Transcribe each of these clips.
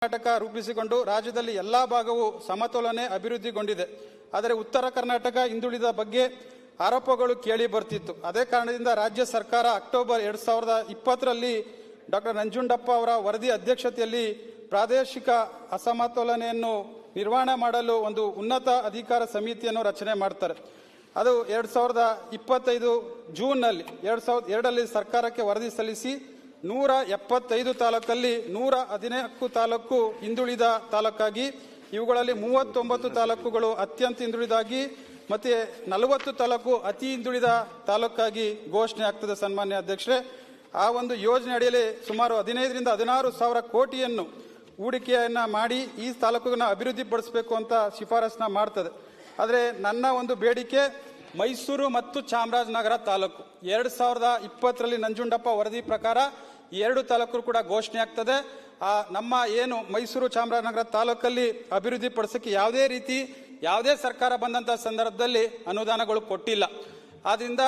ಕರ್ನಾಟಕ ರೂಪಿಸಿಕೊಂಡು ರಾಜ್ಯದಲ್ಲಿ ಎಲ್ಲಾ ಭಾಗವೂ ಸಮತೋಲನೆ ಅಭಿವೃದ್ಧಿಗೊಂಡಿದೆ. ಆದರೆ ಉತ್ತರ ಕರ್ನಾಟಕ ಹಿಂದುಳಿದ ಬಗ್ಗೆ ಆರೋಪಗಳು ಕೇಳಿ ಬರ್ತಿತ್ತು. ಅದೇ ಕಾರಣದಿಂದ ರಾಜ್ಯ ಸರ್ಕಾರ ಅಕ್ಟೋಬರ್ 2020ರಲ್ಲಿ ಡಾಕ್ಟರ್ ನಂಜುಂಡಪ್ಪ ಅವರ ವರದಿ ಅಧ್ಯಕ್ಷತೆಯಲ್ಲಿ ಪ್ರಾದೇಶಿಕ ಅಸಮತೋಲನೆಯನ್ನು ನಿರ್ವಹಣೆ ಮಾಡಲು ಒಂದು ಉನ್ನತ ಅಧಿಕಾರ ಸಮಿತಿಯನ್ನು ರಚನೆ ಮಾಡ್ತಾರೆ. ಅದು 2025 ಜೂನ್ನಲ್ಲಿ 2002ರಲ್ಲಿ ಸರ್ಕಾರಕ್ಕೆ ವರದಿ ಸಲ್ಲಿಸಿ 175 ತಾಲೂಕಲ್ಲಿ 114 ತಾಲೂಕು ಹಿಂದುಳಿದ ತಾಲೂಕಾಗಿ, ಇವುಗಳಲ್ಲಿ 39 ತಾಲೂಕುಗಳು ಅತ್ಯಂತ ಹಿಂದುಳಿದಾಗಿ ಮತ್ತೆ 40 ತಾಲೂಕು ಅತಿ ಹಿಂದುಳಿದ ತಾಲೂಕಾಗಿ ಘೋಷಣೆ ಆಗ್ತದೆ. ಸನ್ಮಾನ್ಯ ಅಧ್ಯಕ್ಷರೇ, ಆ ಒಂದು ಯೋಜನೆ ಅಡಿಯಲ್ಲಿ ಸುಮಾರು 15ರಿಂದ 16 ಸಾವಿರ ಕೋಟಿಯನ್ನು ಹೂಡಿಕೆಯನ್ನ ಮಾಡಿ ಈ ತಾಲೂಕುಗಳನ್ನ ಅಭಿವೃದ್ಧಿಪಡಿಸಬೇಕು ಅಂತ ಶಿಫಾರಸ್ನ ಮಾಡ್ತದೆ. ಆದರೆ ನನ್ನ ಒಂದು ಬೇಡಿಕೆ ಮೈಸೂರು ಮತ್ತು ಚಾಮರಾಜನಗರ ತಾಲೂಕು 2020ರಲ್ಲಿ ನಂಜುಂಡಪ್ಪ ವರದಿ ಪ್ರಕಾರ ಈ 2 ತಾಲೂಕು ಕೂಡ ಘೋಷಣೆ ಆಗ್ತದೆ. ನಮ್ಮ ಏನು ಮೈಸೂರು ಚಾಮರಾಜನಗರ ತಾಲೂಕಲ್ಲಿ ಅಭಿವೃದ್ಧಿ ಪಡಿಸೋಕ್ಕೆ ಯಾವುದೇ ಸರ್ಕಾರ ಬಂದಂತಹ ಸಂದರ್ಭದಲ್ಲಿ ಅನುದಾನಗಳು ಕೊಟ್ಟಿಲ್ಲ. ಆದ್ರಿಂದ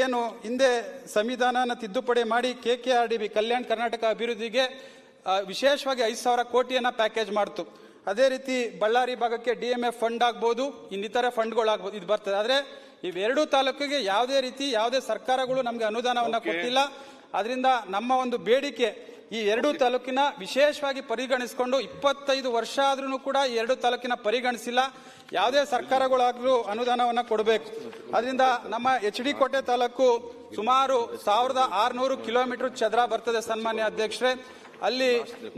ಏನು ಹಿಂದೆ ಸಂವಿಧಾನನ ತಿದ್ದುಪಡಿ ಮಾಡಿ KKRDB ಕಲ್ಯಾಣ ಕರ್ನಾಟಕ ಅಭಿವೃದ್ಧಿಗೆ ವಿಶೇಷವಾಗಿ 5,000 ಕೋಟಿಯನ್ನ ಪ್ಯಾಕೇಜ್ ಮಾಡ್ತು. ಅದೇ ರೀತಿ ಬಳ್ಳಾರಿ ಭಾಗಕ್ಕೆ DMF ಫಂಡ್ ಆಗ್ಬೋದು, ಇನ್ನಿತರ ಫಂಡ್ಗಳಾಗ್ಬೋದು, ಇದು ಬರ್ತದೆ. ಆದರೆ ಇವೆರಡೂ ತಾಲೂಕಿಗೆ ಯಾವುದೇ ಸರ್ಕಾರಗಳು ನಮಗೆ ಅನುದಾನವನ್ನ ಕೊಟ್ಟಿಲ್ಲ. ಅದರಿಂದ ನಮ್ಮ ಒಂದು ಬೇಡಿಕೆ ಈ 2 ತಾಲೂಕಿನ ವಿಶೇಷವಾಗಿ ಪರಿಗಣಿಸಿಕೊಂಡು 25 ವರ್ಷ ಆದ್ರೂ ಕೂಡ ಈ 2 ತಾಲೂಕಿನ ಪರಿಗಣಿಸಿಲ್ಲ. ಯಾವುದೇ ಸರ್ಕಾರಗಳಾದ್ರೂ ಅನುದಾನವನ್ನ ಕೊಡಬೇಕು. ಅದರಿಂದ ನಮ್ಮ HD ಕೋಟೆ ತಾಲೂಕು ಸುಮಾರು 1600 ಕಿಲೋಮೀಟರ್ ಚದರ ಬರ್ತದೆ. ಸನ್ಮಾನ್ಯ ಅಧ್ಯಕ್ಷರೇ, ಅಲ್ಲಿ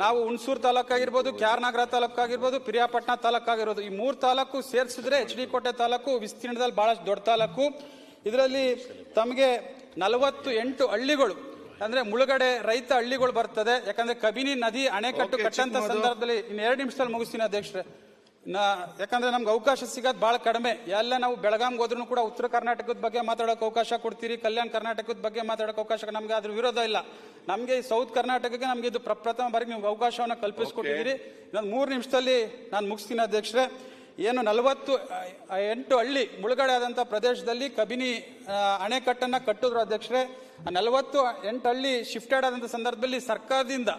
ನಾವು ಹುಣಸೂರು ತಾಲೂಕಾಗಿರ್ಬೋದು, KR ನಗರ ತಾಲೂಕಾಗಿರ್ಬೋದು, ಪಿರಿಯಾಪಟ್ಟಣ ತಾಲೂಕಾಗಿರ್ಬೋದು, ಈ 3 ತಾಲೂಕು ಸೇರಿಸಿದ್ರೆ HD ಕೋಟೆ ತಾಲೂಕು ವಿಸ್ತೀರ್ಣದಲ್ಲಿ ಬಹಳಷ್ಟು ದೊಡ್ಡ ತಾಲೂಕು. ಇದರಲ್ಲಿ ತಮಗೆ 48 ಹಳ್ಳಿಗಳು ಅಂದ್ರೆ ಮುಳುಗಡೆ ರೈತ ಹಳ್ಳಿಗಳು ಬರ್ತದೆ. ಯಾಕಂದ್ರೆ ಕಬಿನಿ ನದಿ ಅಣೆಕಟ್ಟು ಕಟ್ಟಂತ ಸಂದರ್ಭದಲ್ಲಿ 2 ನಿಮಿಷದಲ್ಲಿ ಮುಗಿಸ್ತೀನಿ ಅಧ್ಯಕ್ಷರೇ. ಯಾಕಂದ್ರೆ ನಮ್ಗೆ ಅವಕಾಶ ಸಿಗೋದು ಬಹಳ ಕಡಿಮೆ. ಎಲ್ಲ ನಾವು ಬೆಳಗಾಂಗೆ ಹೋದ್ರೂ ಕೂಡ ಉತ್ತರ ಕರ್ನಾಟಕದ ಬಗ್ಗೆ ಮಾತಾಡೋಕೆ ಅವಕಾಶ ಕೊಡ್ತೀರಿ, ಕಲ್ಯಾಣ ಕರ್ನಾಟಕದ ಬಗ್ಗೆ ಮಾತಾಡೋಕೆ ಅವಕಾಶ, ನಮ್ಗೆ ಅದ್ರ ವಿರೋಧ ಇಲ್ಲ. ನಮ್ಗೆ ಈ ಸೌತ್ ಕರ್ನಾಟಕಕ್ಕೆ ನಮ್ಗೆ ಇದು ಪ್ರಪ್ರಥಮ ಬಾರಿಗೆ ನೀವು ಅವಕಾಶವನ್ನು ಕಲ್ಪಿಸಿಕೊಟ್ಟಿದ್ದೀರಿ. ಇನ್ನೊಂದು 3 ನಿಮಿಷದಲ್ಲಿ ನಾನು ಮುಗಿಸ್ತೀನಿ ಅಧ್ಯಕ್ಷರೇ. ಏನು 48 ಹಳ್ಳಿ ಮುಳುಗಡೆ ಆದಂತ ಪ್ರದೇಶದಲ್ಲಿ ಕಬಿನಿ ಅಣೆಕಟ್ಟನ್ನ ಕಟ್ಟಿದ್ರು ಅಧ್ಯಕ್ಷರೇ. 48 ಹಳ್ಳಿ ಶಿಫ್ಟೆಡ್ ಆದಂತ ಸಂದರ್ಭದಲ್ಲಿ ಸರ್ಕಾರದಿಂದ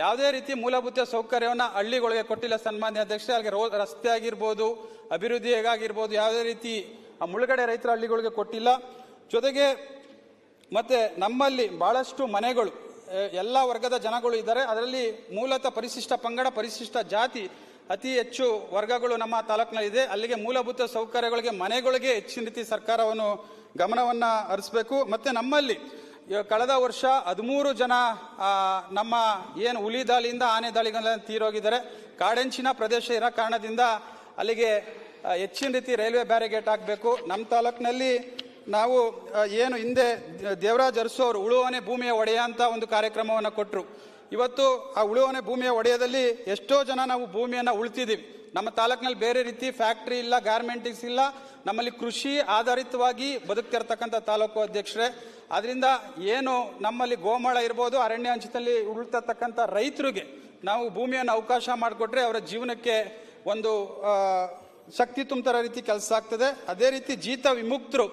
ಯಾವುದೇ ರೀತಿ ಮೂಲಭೂತ ಸೌಕರ್ಯವನ್ನ ಹಳ್ಳಿಗಳಿಗೆ ಕೊಟ್ಟಿಲ್ಲ. ಸನ್ಮಾನ್ಯ ಅಧ್ಯಕ್ಷರೇ, ಅಲ್ಲಿಗೆ ರಸ್ತೆ ಆಗಿರ್ಬೋದು, ಅಭಿವೃದ್ಧಿ ಹೇಗಾಗಿರ್ಬೋದು, ಯಾವುದೇ ರೀತಿ ಆ ಮುಳುಗಡೆ ರೈತರ ಹಳ್ಳಿಗಳಿಗೆ ಕೊಟ್ಟಿಲ್ಲ. ಜೊತೆಗೆ ಮತ್ತೆ ನಮ್ಮಲ್ಲಿ ಬಹಳಷ್ಟು ಮನೆಗಳು ಎಲ್ಲ ವರ್ಗದ ಜನಗಳು ಇದ್ದಾರೆ. ಅದರಲ್ಲಿ ಮೂಲತಃ ಪರಿಶಿಷ್ಟ ಪಂಗಡ, ಪರಿಶಿಷ್ಟ ಜಾತಿ ಅತಿ ಹೆಚ್ಚು ವರ್ಗಗಳು ನಮ್ಮ ತಾಲೂಕಿನಲ್ಲಿದೆ. ಅಲ್ಲಿಗೆ ಮೂಲಭೂತ ಸೌಕರ್ಯಗಳಿಗೆ, ಮನೆಗಳಿಗೆ ಹೆಚ್ಚಿನ ರೀತಿ ಸರ್ಕಾರವನ್ನು ಗಮನವನ್ನ ಹರಿಸಬೇಕು. ಮತ್ತೆ ನಮ್ಮಲ್ಲಿ ಕಳೆದ ವರ್ಷ 13 ಜನ ನಮ್ಮ ಏನು ಹುಲಿ ದಾಳಿಯಿಂದ ಆನೆ ದಾಳಿಗಳಿಂದ ತೀರೋಗಿದ್ದಾರೆ. ಕಾಡೆಂಚಿನ ಪ್ರದೇಶ ಇರೋ ಕಾರಣದಿಂದ ಅಲ್ಲಿಗೆ ಹೆಚ್ಚಿನ ರೀತಿ ರೈಲ್ವೆ ಬ್ಯಾರಿಗೇಟ್ ಹಾಕಬೇಕು. ನಮ್ಮ ತಾಲೂಕಿನಲ್ಲಿ ನಾವು ಏನು ಹಿಂದೆ ದೇವರಾಜ್ ಅರಸು ಅವರು ಉಳುವನೆ ಭೂಮಿಯ ಒಡೆಯ ಅಂತ ಒಂದು ಕಾರ್ಯಕ್ರಮವನ್ನು ಕೊಟ್ಟರು. ಇವತ್ತು ಆ ಉಳುವನೆ ಭೂಮಿಯ ಒಡೆಯದಲ್ಲಿ ಎಷ್ಟೋ ಜನ ನಾವು ಭೂಮಿಯನ್ನ ಉಳ್ತಿದ್ದೀವಿ. ನಮ್ಮ ತಾಲೂಕಿನಲ್ಲಿ ಬೇರೆ ರೀತಿ ಫ್ಯಾಕ್ಟರಿ ಇಲ್ಲ, ಗಾರ್ಮೆಂಟಿಂಗ್ಸ್ ಇಲ್ಲ, ನಮ್ಮಲ್ಲಿ ಕೃಷಿ ಆಧಾರಿತವಾಗಿ ಬದುಕ್ತಿರ್ತಕ್ಕಂಥ ತಾಲೂಕು ಅಧ್ಯಕ್ಷರೇ. ಆದ್ರಿಂದ ಏನು ನಮ್ಮಲ್ಲಿ ಗೋಮಾಳ ಇರ್ಬೋದು, ಅರಣ್ಯ ಅಂಚಿನಲ್ಲಿ ಉಳ್ತಕ್ಕಂಥ ರೈತರಿಗೆ ನಾವು ಭೂಮಿಯನ್ನು ಅವಕಾಶ ಮಾಡಿಕೊಟ್ರೆ ಅವರ ಜೀವನಕ್ಕೆ ಒಂದು ಶಕ್ತಿ ತುಂಬುವ ರೀತಿ ಕೆಲಸ ಆಗ್ತದೆ. ಅದೇ ರೀತಿ ಜೀತ ವಿಮುಕ್ತರು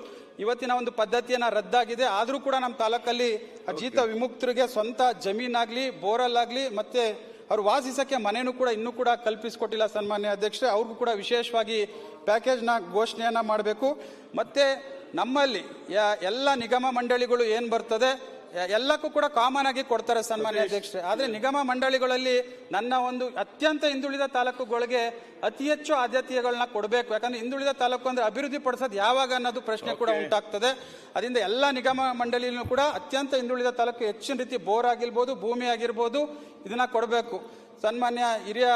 ಇವತ್ತಿನ ಒಂದು ಪದ್ಧತಿಯನ್ನ ರದ್ದಾಗಿದೆ. ಆದ್ರೂ ಕೂಡ ನಮ್ಮ ತಾಲೂಕಲ್ಲಿ ಜೀತ ವಿಮುಕ್ತರಿಗೆ ಸ್ವಂತ ಜಮೀನಾಗ್ಲಿ, ಬೋರಲ್ ಆಗ್ಲಿ, ಮತ್ತೆ ಅವ್ರು ವಾಸಿಸಕ್ಕೆ ಮನೆಯೂ ಕೂಡ ಇನ್ನೂ ಕೂಡ ಕಲ್ಪಿಸಿಕೊಟ್ಟಿಲ್ಲ. ಸನ್ಮಾನ್ಯ ಅಧ್ಯಕ್ಷರೇ, ಅವ್ರಿಗೂ ಕೂಡ ವಿಶೇಷವಾಗಿ ಪ್ಯಾಕೇಜ್ನ ಘೋಷಣೆಯನ್ನ ಮಾಡಬೇಕು. ಮತ್ತೆ ನಮ್ಮಲ್ಲಿ ಎಲ್ಲ ನಿಗಮ ಮಂಡಳಿಗಳು ಏನ್ ಬರ್ತದೆ ಎಲ್ಲಕ್ಕೂ ಕೂಡ ಕಾಮನ್ ಆಗಿ ಕೊಡ್ತಾರೆ ಸನ್ಮಾನ್ಯ ಅಧ್ಯಕ್ಷರೇ. ಆದ್ರೆ ನಿಗಮ ಮಂಡಳಿಗಳಲ್ಲಿ ನನ್ನ ಒಂದು ಅತ್ಯಂತ ಹಿಂದುಳಿದ ತಾಲೂಕುಗಳಿಗೆ ಅತಿ ಹೆಚ್ಚು ಆದ್ಯತೆಗಳನ್ನ ಕೊಡಬೇಕು. ಯಾಕಂದ್ರೆ ಹಿಂದುಳಿದ ತಾಲೂಕು ಅಂದ್ರೆ ಅಭಿವೃದ್ಧಿ ಪಡಿಸೋದು ಯಾವಾಗ ಅನ್ನೋದು ಪ್ರಶ್ನೆ ಕೂಡ ಉಂಟಾಗ್ತದೆ. ಅದರಿಂದ ಎಲ್ಲ ನಿಗಮ ಮಂಡಳಿಯಲ್ಲೂ ಕೂಡ ಅತ್ಯಂತ ಹಿಂದುಳಿದ ತಾಲೂಕು ಹೆಚ್ಚಿನ ರೀತಿ ಬೋರ್ ಆಗಿರ್ಬೋದು, ಭೂಮಿ ಆಗಿರ್ಬೋದು, ಇದನ್ನ ಕೊಡಬೇಕು. ಸನ್ಮಾನ್ಯ ಹಿರಿಯ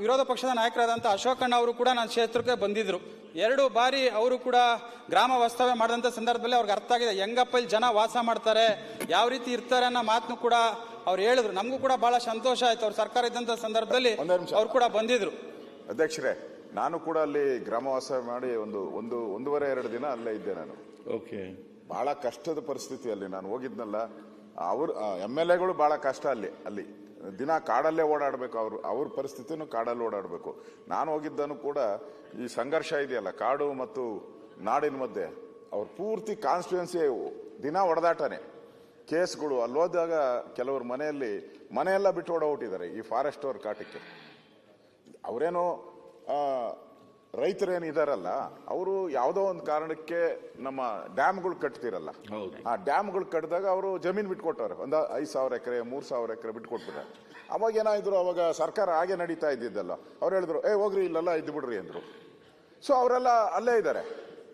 ವಿರೋಧ ಪಕ್ಷದ ನಾಯಕರಾದಂಥ ಅಶೋಕಣ್ಣ ಅವರು ಕೂಡ ನನ್ನ ಕ್ಷೇತ್ರಕ್ಕೆ ಬಂದಿದ್ರು. 2 ಬಾರಿ ಅವರು ಕೂಡ ಗ್ರಾಮ ವಾಸ್ತವ್ಯ ಮಾಡಿದಂಥ ಸಂದರ್ಭದಲ್ಲಿ ಅವ್ರಿಗೆ ಅರ್ಥ ಆಗಿದೆ ಹೆಂಗಪ್ಪ ಇಲ್ಲಿ ಜನ ವಾಸ ಮಾಡ್ತಾರೆ, ಯಾವ ರೀತಿ ಇರ್ತಾರೆ ಅನ್ನೋ ಮಾತನ್ನು ಕೂಡ ಅವ್ರು ಹೇಳಿದ್ರು. ನಮಗೂ ಕೂಡ ಬಹಳ ಸಂತೋಷ ಆಯ್ತು. ಅವ್ರು ಸರ್ಕಾರ ಇದ್ದಂಥ ಸಂದರ್ಭದಲ್ಲಿ ಅವ್ರು ಕೂಡ ಬಂದಿದ್ರು. ಅಧ್ಯಕ್ಷರೇ, ನಾನು ಕೂಡ ಅಲ್ಲಿ ಗ್ರಾಮ ವಾಸ ಮಾಡಿ ಒಂದೂವರೆ 2 ದಿನ ಅಲ್ಲೇ ಇದ್ದೆ ನಾನು. ಓಕೆ, ಬಹಳ ಕಷ್ಟದ ಪರಿಸ್ಥಿತಿ ಅಲ್ಲಿ ನಾನು ಹೋಗಿದ್ನಲ್ಲ. ಅವ್ರು MLAಗಳು ಬಹಳ ಕಷ್ಟ ಅಲ್ಲಿ ದಿನ ಕಾಡಲ್ಲೇ ಓಡಾಡಬೇಕು. ಅವ್ರ ಪರಿಸ್ಥಿತಿನೂ ಕಾಡಲ್ಲಿ ಓಡಾಡಬೇಕು. ನಾನು ಹೋಗಿದ್ದನು ಕೂಡ ಈ ಸಂಘರ್ಷ ಇದೆಯಲ್ಲ ಕಾಡು ಮತ್ತು ನಾಡಿನ ಮಧ್ಯೆ, ಅವ್ರ ಪೂರ್ತಿ ಕಾನ್ಸ್ಟಿಟ್ಯೂನ್ಸಿ ದಿನ ಹೊಡೆದಾಟನೆ, ಕೇಸ್ಗಳು. ಅಲ್ಲಿ ಹೋದಾಗ ಕೆಲವ್ರ ಮನೆಯಲ್ಲಿ ಮನೆಯೆಲ್ಲ ಬಿಟ್ಟು ಓಡೋಗ್ಬಿಟ್ಟಿದ್ದಾರೆ ಈ ಫಾರೆಸ್ಟ್ ಅವ್ರ ಕಾಟಕ್ಕೆ. ಅವರೇನೋ ರೈತರೇನು ಇದಾರಲ್ಲ, ಅವರು ಯಾವುದೋ ಒಂದು ಕಾರಣಕ್ಕೆ ನಮ್ಮ ಡ್ಯಾಮ್ಗಳು ಕಟ್ತಿರಲ್ಲ, ಆ ಡ್ಯಾಮ್ಗಳು ಕಟ್ಟಿದಾಗ ಅವರು ಜಮೀನು ಬಿಟ್ಕೊಟ್ಟವ್ರೆ. ಒಂದು 5,000 ಎಕರೆ 3,000 ಎಕರೆ ಬಿಟ್ಕೊಟ್ಬಿಟ್ಟಾರೆ. ಅವಾಗ ಏನಾದ್ರು, ಅವಾಗ ಸರ್ಕಾರ ಹಾಗೆ ನಡೀತಾ ಇದ್ದಿದ್ದಲ್ಲ. ಅವ್ರು ಹೇಳಿದ್ರು ಹೋಗ್ರಿ ಇಲ್ಲೆಲ್ಲ ಇದ್ದು ಬಿಡ್ರಿ ಅಂದ್ರು. ಸೊ ಅವರೆಲ್ಲ ಅಲ್ಲೇ ಇದ್ದಾರೆ.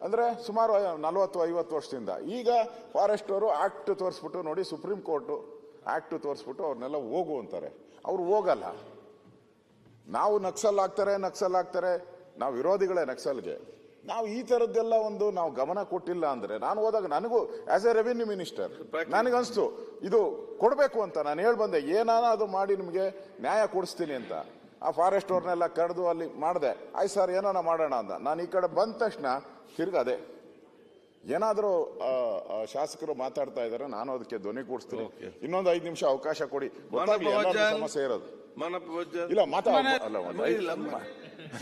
ಅಂದ್ರೆ ಸುಮಾರು 40-50 ವರ್ಷದಿಂದ. ಈಗ ಫಾರೆಸ್ಟ್ ಅವರು ಆಕ್ಟ್ ತೋರಿಸ್ಬಿಟ್ಟು ನೋಡಿ, ಸುಪ್ರೀಂ ಕೋರ್ಟ್ ಆಕ್ಟ್ ತೋರಿಸ್ಬಿಟ್ಟು ಅವ್ರನ್ನೆಲ್ಲ ಹೋಗು ಅಂತಾರೆ. ಅವ್ರು ಹೋಗಲ್ಲ. ನಾವು ನಕ್ಸಲ್ ಆಗ್ತಾರೆ, ನಾವು ವಿರೋಧಿಗಳೇ ನಕ್ಸಲ್ಗೆ. ನಾವು ಈ ತರದ್ದೆಲ್ಲ ನಾವು ಗಮನ ಕೊಟ್ಟಿಲ್ಲ ಅಂದ್ರೆ, ನಾನು ಹೋದಾಗ ನನಗೂ ಆಸ್ ಎ ರೆವಿನ್ಯೂ ಮಿನಿಸ್ಟರ್ ನನಗನ್ಸ್ತು ಇದು ಕೊಡಬೇಕು ಅಂತ. ನಾನು ಹೇಳಿ ಬಂದೆ, ಏನಾದ್ರು ಮಾಡಿ ನಿಮಗೆ ನ್ಯಾಯ ಕೊಡಿಸ್ತೀನಿ ಅಂತ. ಆ ಫಾರೆಸ್ಟ್ ಅವ್ರನ್ನೆಲ್ಲ ಕರೆದು ಅಲ್ಲಿ ಮಾಡಿದೆ. ಆಯ್ತು ಸರ್ ಏನಾನ ಮಾಡೋಣ ಅಂತ. ನಾನು ಈ ಕಡೆ ಬಂದ ತಕ್ಷಣ ತಿರ್ಗದೆ ಏನಾದರೂ ಶಾಸಕರು ಮಾತಾಡ್ತಾ ಇದ್ದಾರೆ, ನಾನು ಅದಕ್ಕೆ ಧ್ವನಿ ಕೂಡಿಸ್ತೀನಿ. ಇನ್ನೊಂದು 5 ನಿಮಿಷ ಅವಕಾಶ ಕೊಡಿ. ಸಮಸ್ಯೆ ಇರೋದು ಇಲ್ಲ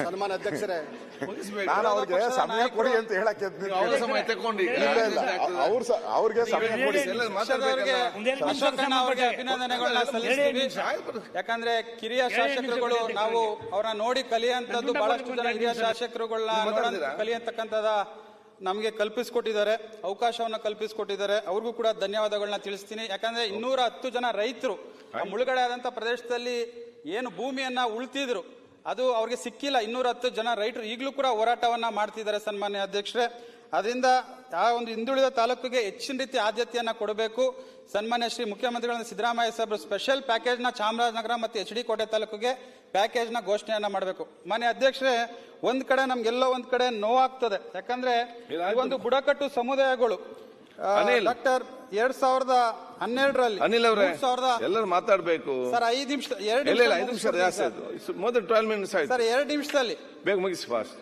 ಸನ್ಮಾನ ಅಧ್ಯಕ್ಷರೇ, ನಾನು ಅವ್ರಿಗೆ ಸಮಯ ಕೊಡಿ ಅಂತ ಹೇಳಕ್ಕೆ ಅವ್ರಿಗೆ ಸಮಯ ಕೊಡಿ. ಅವ್ರಿಗೆ ಅಭಿನಂದನೆಗಳನ್ನ ಸಲ್ಲಿಸ್ತೀವಿ. ಯಾಕಂದ್ರೆ ಕಿರಿಯ ಶಾಸಕರುಗಳು, ನಾವು ಅವ್ರನ್ನ ನೋಡಿ ಕಲಿಯುವಂತದ್ದು ಬಹಳಷ್ಟು ಜನ ಹಿರಿಯ ಶಾಸಕರುಗಳನ್ನ ಕಲಿಯತಕ್ಕಂಥದ ನಮಗೆ ಕಲ್ಪಿಸ್ಕೊಟ್ಟಿದ್ದಾರೆ, ಅವಕಾಶವನ್ನ ಕಲ್ಪಿಸ್ಕೊಟ್ಟಿದ್ದಾರೆ. ಅವ್ರಿಗೂ ಕೂಡ ಧನ್ಯವಾದಗಳನ್ನ ತಿಳಿಸ್ತೀನಿ. ಯಾಕಂದ್ರೆ 210 ಜನ ರೈತರು ಮುಳುಗಡೆ ಆದಂತ ಪ್ರದೇಶದಲ್ಲಿ ಏನು ಭೂಮಿಯನ್ನ ಉಳ್ತಿದ್ರು ಅದು ಅವ್ರಿಗೆ ಸಿಕ್ಕಿಲ್ಲ. 210 ಜನ ರೈತರು ಈಗಲೂ ಕೂಡ ಹೋರಾಟವನ್ನ ಮಾಡ್ತಿದ್ದಾರೆ ಸನ್ಮಾನ್ಯ ಅಧ್ಯಕ್ಷರೇ. ಅದರಿಂದ ಆ ಒಂದು ಹಿಂದುಳಿದ ತಾಲೂಕಿಗೆ ಹೆಚ್ಚಿನ ರೀತಿ ಆದ್ಯತೆಯನ್ನ ಕೊಡಬೇಕು. ಸನ್ಮಾನ್ಯ ಶ್ರೀ ಮುಖ್ಯಮಂತ್ರಿಗಳ ಸಿದ್ದರಾಮಯ್ಯ ಸಾಹೇಬರು ಸ್ಪೆಷಲ್ ಪ್ಯಾಕೇಜ್ನ ಚಾಮರಾಜನಗರ ಮತ್ತು HD ಕೋಟೆ ತಾಲೂಕಿಗೆ ಪ್ಯಾಕೇಜ್ನ ಘೋಷಣೆಯನ್ನ ಮಾಡಬೇಕು. ಮಾನ್ಯ ಅಧ್ಯಕ್ಷರೇ, ಒಂದ್ ಕಡೆ ನಮ್ಗೆಲ್ಲೋ ಒಂದ್ ಕಡೆ ನೋವಾಗ್ತದೆ. ಯಾಕಂದ್ರೆ ಒಂದು ಬುಡಕಟ್ಟು ಸಮುದಾಯಗಳು ಡಾಕ್ಟರ್ 2012ರಲ್ಲಿ ಅನಿಲ್ ಅವರೇ ಎಲ್ಲರೂ ಮಾತಾಡಬೇಕು ಸರ್. 5 ನಿಮಿಷ 2 ನಿಮಿಷ ಮೊದಲು 12 ಮಿನಿಟ್ಸ್ ಆಯ್ತು ಸರ್. 2 ನಿಮಿಷದಲ್ಲಿ ಬೇಗ ಮುಗಿಸಿ ಫಾಸ್ಟ್.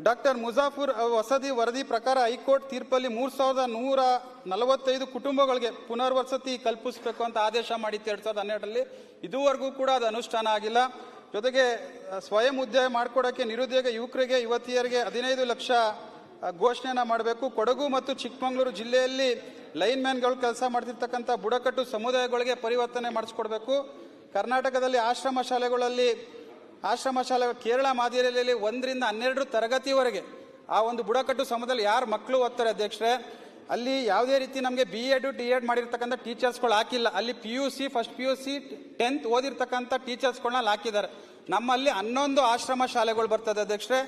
ಡಾಕ್ಟರ್ ಮುಜಾಫರ್ ವಸತಿ ವರದಿ ಪ್ರಕಾರ ಹೈಕೋರ್ಟ್ ತೀರ್ಪಲ್ಲಿ 3145 ಕುಟುಂಬಗಳಿಗೆ ಪುನರ್ವಸತಿ ಕಲ್ಪಿಸಬೇಕು ಅಂತ ಆದೇಶ ಮಾಡಿತ್ತು 2012ರಲ್ಲಿ. ಇದುವರೆಗೂ ಕೂಡ ಅದು ಅನುಷ್ಠಾನ ಆಗಿಲ್ಲ. ಜೊತೆಗೆ ಸ್ವಯಂ ಉದ್ಯೋಗ ಮಾಡಿಕೊಡಕ್ಕೆ ನಿರುದ್ಯೋಗ ಯುವಕರಿಗೆ ಯುವತಿಯರಿಗೆ 15 ಲಕ್ಷ ಘೋಷಣೆಯನ್ನ ಮಾಡಬೇಕು. ಕೊಡಗು ಮತ್ತು ಚಿಕ್ಕಮಗಳೂರು ಜಿಲ್ಲೆಯಲ್ಲಿ ಲೈನ್ ಮ್ಯಾನ್ಗಳು ಕೆಲಸ ಮಾಡ್ತಿರ್ತಕ್ಕಂಥ ಬುಡಕಟ್ಟು ಸಮುದಾಯಗಳಿಗೆ ಪರಿವರ್ತನೆ ಮಾಡಿಸ್ಕೊಡ್ಬೇಕು. ಕರ್ನಾಟಕದಲ್ಲಿ ಆಶ್ರಮ ಶಾಲೆಗಳು ಕೇರಳ ಮಾದರಿಯಲ್ಲಿ 1 ರಿಂದ 12 ತರಗತಿವರೆಗೆ ಆ ಒಂದು ಬುಡಕಟ್ಟು ಸಮುದಾಯದಲ್ಲಿ ಯಾರು ಮಕ್ಕಳು ಓದ್ತಾರೆ ಅಧ್ಯಕ್ಷರೇ, ಅಲ್ಲಿ ಯಾವುದೇ ರೀತಿ ನಮಗೆ BEd DEd ಮಾಡಿರ್ತಕ್ಕಂಥ ಟೀಚರ್ಸ್ಗಳು ಹಾಕಿಲ್ಲ. ಅಲ್ಲಿ PUC ಫಸ್ಟ್ PUC 10th ಓದಿರ್ತಕ್ಕಂಥ ಟೀಚರ್ಸ್ಗಳನ್ನ ಹಾಕಿದ್ದಾರೆ. ನಮ್ಮಲ್ಲಿ 11 ಆಶ್ರಮ ಶಾಲೆಗಳು ಬರ್ತದೆ ಅಧ್ಯಕ್ಷರೇ.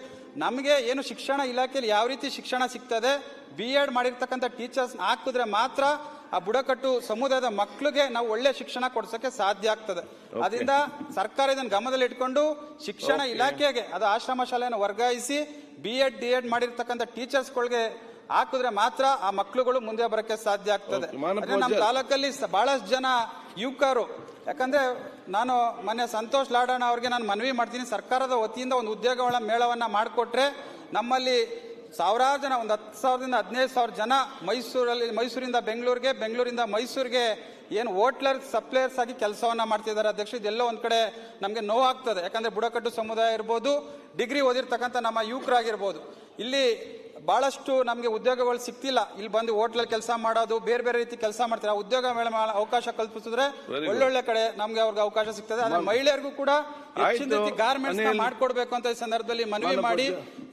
ನಮಗೆ ಏನು ಶಿಕ್ಷಣ ಇಲಾಖೆಯಲ್ಲಿ ಯಾವ ರೀತಿ ಶಿಕ್ಷಣ ಸಿಗ್ತದೆ, BEd ಮಾಡಿರ್ತಕ್ಕಂಥ ಟೀಚರ್ಸ್ ಹಾಕಿದ್ರೆ ಮಾತ್ರ ಆ ಬುಡಕಟ್ಟು ಸಮುದಾಯದ ಮಕ್ಕಳಿಗೆ ನಾವು ಒಳ್ಳೆ ಶಿಕ್ಷಣ ಕೊಡ್ಸಕ್ಕೆ ಸಾಧ್ಯ ಆಗ್ತದೆ. ಅದರಿಂದ ಸರ್ಕಾರ ಇದನ್ನು ಗಮನದಲ್ಲಿ ಇಟ್ಕೊಂಡು ಶಿಕ್ಷಣ ಇಲಾಖೆಗೆ ಅದು ಆಶ್ರಮ ಶಾಲೆಯನ್ನು ವರ್ಗಾಯಿಸಿ BEd DEd ಮಾಡಿರ್ತಕ್ಕಂಥ ಟೀಚರ್ಸ್ಗಳಿಗೆ ಹಾಕಿದ್ರೆ ಮಾತ್ರ ಆ ಮಕ್ಕಳುಗಳು ಮುಂದೆ ಬರಕ್ಕೆ ಸಾಧ್ಯ ಆಗ್ತದೆ. ನಮ್ಮ ತಾಲೂಕಲ್ಲಿ ಬಹಳಷ್ಟು ಜನ ಯುವಕರು, ಯಾಕಂದ್ರೆ ನಾನು ಮೊನ್ನೆ ಸಂತೋಷ್ ಲಾಡಣ್ಣ ಅವ್ರಿಗೆ ನಾನು ಮನವಿ ಮಾಡ್ತೀನಿ, ಸರ್ಕಾರದ ವತಿಯಿಂದ ಒಂದು ಉದ್ಯೋಗಗಳ ಮೇಳವನ್ನ ಮಾಡಿಕೊಟ್ರೆ ನಮ್ಮಲ್ಲಿ ಸಾವಿರಾರು ಜನ, ಒಂದು 10,000ದಿಂದ 15,000 ಜನ ಮೈಸೂರಿಂದ ಬೆಂಗಳೂರಿಗೆ, ಬೆಂಗಳೂರಿಂದ ಮೈಸೂರಿಗೆ ಏನು ಹೋಟ್ಲರ್ ಸಪ್ಲೈಯರ್ಸ್ ಆಗಿ ಕೆಲಸವನ್ನ ಮಾಡ್ತಿದ್ದಾರೆ ಅಧ್ಯಕ್ಷ. ಇದೆಲ್ಲ ಒಂದ್ ಕಡೆ ನಮಗೆ ನೋವಾಗ್ತದೆ. ಯಾಕಂದ್ರೆ ಬುಡಕಟ್ಟು ಸಮುದಾಯ ಇರ್ಬೋದು, ಡಿಗ್ರಿ ಓದಿರ್ತಕ್ಕಂಥ ನಮ್ಮ ಯುವಕರಾಗಿರ್ಬೋದು, ಇಲ್ಲಿ ಬಹಳಷ್ಟು ನಮಗೆ ಉದ್ಯೋಗಗಳು ಸಿಗ್ತಿಲ್ಲ. ಇಲ್ಲಿ ಬಂದು ಹೋಟ್ಲಲ್ಲಿ ಕೆಲಸ ಮಾಡೋದು, ಬೇರೆ ಬೇರೆ ರೀತಿ ಕೆಲಸ ಮಾಡ್ತಾರೆ. ಆ ಉದ್ಯೋಗ ಮೇಳ ಅವಕಾಶ ಕಲ್ಪಿಸಿದ್ರೆ ಒಳ್ಳೊಳ್ಳೆ ಕಡೆ ನಮ್ಗೆ ಅವ್ರಿಗೆ ಅವಕಾಶ ಸಿಗ್ತದೆ. ಆದ್ರೆ ಮಹಿಳೆಯರಿಗೂ ಕೂಡ ಹೆಚ್ಚಿನ ರೀತಿ ಗಾರ್ಮೆಂಟ್ಸ್ ಮಾಡ್ಕೊಡ್ಬೇಕು ಅಂತ ಈ ಸಂದರ್ಭದಲ್ಲಿ ಮನವಿ ಮಾಡಿ,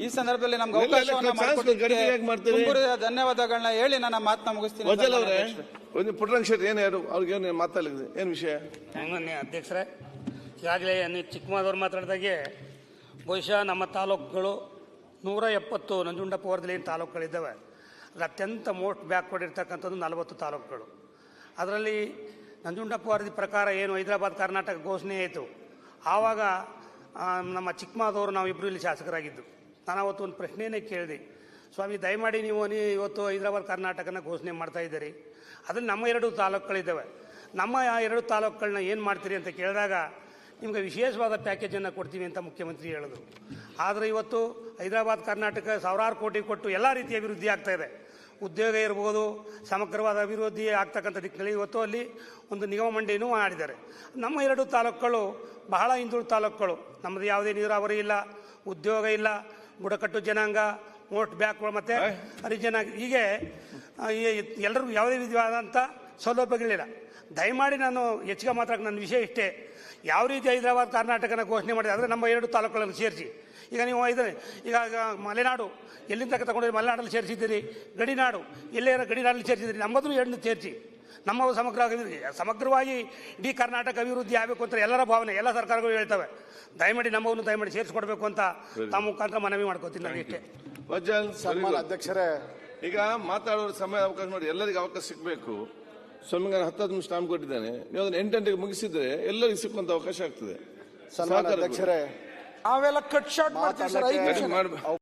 ಈ ಸಂದರ್ಭದಲ್ಲಿ ನಮ್ಗೆ ಅವಕಾಶವನ್ನ ಮಾಡಿಕೊಟ್ಟಿದ್ದಕ್ಕೆ ಧನ್ಯವಾದಗಳನ್ನ ಹೇಳಿ ನನ್ನ ಮಾತನ್ನ ಮುಗಿಸ್ತೀನಿ. ಏನಾರು ಅವ್ರಿಗೆ ಮಾತಾಡಲಿದೆ ಏನು ವಿಷಯ? ಅಧ್ಯಕ್ಷರೇ, ಈಗಾಗಲೇ ಚಿಕ್ಕಮಗಳೂರು ಮಾತಾಡಿದಾಗೆ ಬಹುಶಃ ನಮ್ಮ ತಾಲೂಕುಗಳು 170 ನಂಜುಂಡಪ್ಪ ವರದಿಯಲ್ಲಿ ಏನು ತಾಲೂಕುಗಳಿದ್ದಾವೆ, ಅದು ಅತ್ಯಂತ ಮೋಸ್ಟ್ ಬ್ಯಾಕ್ವರ್ಡ್ ಇರ್ತಕ್ಕಂಥದ್ದು 40 ತಾಲೂಕುಗಳು. ಅದರಲ್ಲಿ ನಂಜುಂಡಪ್ಪ ವರದಿ ಪ್ರಕಾರ ಏನು ಹೈದರಾಬಾದ್ ಕರ್ನಾಟಕ ಘೋಷಣೆ ಆಯಿತು, ಆವಾಗ ನಮ್ಮ ಚಿಕ್ಕಮಗಳೂರು ನಾವಿಬ್ಬರು ಇಲ್ಲಿ ಶಾಸಕರಾಗಿದ್ದು. ನಾನು ಅವತ್ತು ಒಂದು ಪ್ರಶ್ನೆಯೇ ಕೇಳಿದೆ, ಸ್ವಾಮಿ ದಯಮಾಡಿ ನೀವು ಇವತ್ತು ಹೈದರಾಬಾದ್ ಕರ್ನಾಟಕನ ಘೋಷಣೆ ಮಾಡ್ತಾ ಇದ್ದೀರಿ, ಅದ್ರಲ್ಲಿ ನಮ್ಮ 2 ತಾಲೂಕುಗಳಿದ್ದಾವೆ, ನಮ್ಮ 2 ತಾಲೂಕುಗಳನ್ನ ಏನು ಮಾಡ್ತೀರಿ ಅಂತ ಕೇಳಿದಾಗ ನಿಮಗೆ ವಿಶೇಷವಾದ ಪ್ಯಾಕೇಜನ್ನು ಕೊಡ್ತೀವಿ ಅಂತ ಮುಖ್ಯಮಂತ್ರಿ ಹೇಳಿದ್ರು. ಆದರೆ ಇವತ್ತು ಹೈದರಾಬಾದ್ ಕರ್ನಾಟಕ ಸಾವಿರಾರು ಕೋಟಿ ಕೊಟ್ಟು ಎಲ್ಲ ರೀತಿಯ ಅಭಿವೃದ್ಧಿ ಆಗ್ತಾ ಇದೆ. ಉದ್ಯೋಗ ಇರ್ಬೋದು, ಸಮಗ್ರವಾದ ಅಭಿವೃದ್ಧಿ ಆಗ್ತಕ್ಕಂಥ ದಿಕ್ಕಿನಲ್ಲಿ ಇವತ್ತು ಅಲ್ಲಿ ಒಂದು ನಿಗಮ ಮಂಡಳಿನೂ ಮಾಡಿದ್ದಾರೆ. ನಮ್ಮ 2 ತಾಲೂಕುಗಳು ಬಹಳ ಹಿಂದುಳಿದ ತಾಲೂಕುಗಳು. ನಮ್ಮದು ಯಾವುದೇ ನೀರಾವರಿ ಇಲ್ಲ, ಉದ್ಯೋಗ ಇಲ್ಲ, ಬುಡಕಟ್ಟು ಜನಾಂಗ, ಮೋಸ್ಟ್ ಬ್ಯಾಕ್ವರ್ಡ್ ಮತ್ತು ಹರಿಜನ, ಹೀಗೆ ಎಲ್ಲರಿಗೂ ಯಾವುದೇ ವಿಧವಾದಂಥ ಸೌಲಭ್ಯಗಳಿಲ್ಲ. ದಯಮಾಡಿ ನಾನು ಹೆಚ್ಚಿಗೆ ಮಾತಾಡೋಕೆ ನನ್ನ ವಿಷಯ ಇಷ್ಟೇ. ಯಾವ ರೀತಿ ಹೈದರಾಬಾದ್ ಕರ್ನಾಟಕನ ಘೋಷಣೆ ಮಾಡಿದೆ ಅಂದರೆ ನಮ್ಮ 2 ತಾಲೂಕುಗಳನ್ನು ಸೇರಿಸಿ. ಈಗ ನೀವು ಈಗ ಮಲೆನಾಡು ಎಲ್ಲಿಂದ ತಗೊಂಡಿದ್ದೀರಿ, ಮಲೆನಾಡಲ್ಲಿ ಸೇರಿಸಿದ್ದೀರಿ, ಗಡಿನಾಡು ಎಲ್ಲೇ ಗಡಿನಾಡಲ್ಲಿ ಸೇರಿಸಿದ್ದೀರಿ, ನಮ್ಮದನ್ನು 2 ಸೇರಿಸಿ. ನಮ್ಮ ಸಮಗ್ರವಾಗಿ ಇಡೀ ಕರ್ನಾಟಕ ಅಭಿವೃದ್ಧಿ ಆಗಬೇಕು ಅಂತ ಎಲ್ಲರ ಭಾವನೆ, ಎಲ್ಲ ಸರ್ಕಾರಗಳು ಹೇಳ್ತವೆ. ದಯಮಾಡಿ ನಮ್ಮವನ್ನು ದಯಮಾಡಿ ಸೇರಿಸ್ಕೊಡ್ಬೇಕು ಅಂತ ತಮ್ಮ ಮುಖಾಂತರ ಮನವಿ ಮಾಡ್ಕೋತೀನಿ ನಾನು ಇಷ್ಟೇ. ವಜ್ಜಲ್ ಸನ್ಮಾನ ಅಧ್ಯಕ್ಷರೇ, ಈಗ ಮಾತಾಡೋರ ಸಮಯ ಅವಕಾಶ ನೋಡಿ, ಎಲ್ಲರಿಗೂ ಅವಕಾಶ ಸಿಗಬೇಕು. ಸ್ವಾಮಿಗೆ 10 ನಿಮಿಷ ಟೈಮ್ ಕೊಟ್ಟಿದ್ದಾನೆ. ನೀವು ಅದನ್ನ 8 ಗಂಟೆಗೆ ಮುಗಿಸಿದ್ರೆ ಎಲ್ಲರಿಗೂ ಸಿಕ್ಕುವಂತ ಅವಕಾಶ ಆಗ್ತದೆ. ಸನ್ಮಾನ ಅಧ್ಯಕ್ಷರೇ, ನಾವೆಲ್ಲ ಕಟ್ ಶಾರ್ಟ್ ಮಾಡ್ತೀವಿ ಸರ್. 5 ನಿಮಿಷ ಮಾಡ್ಬೇಕು.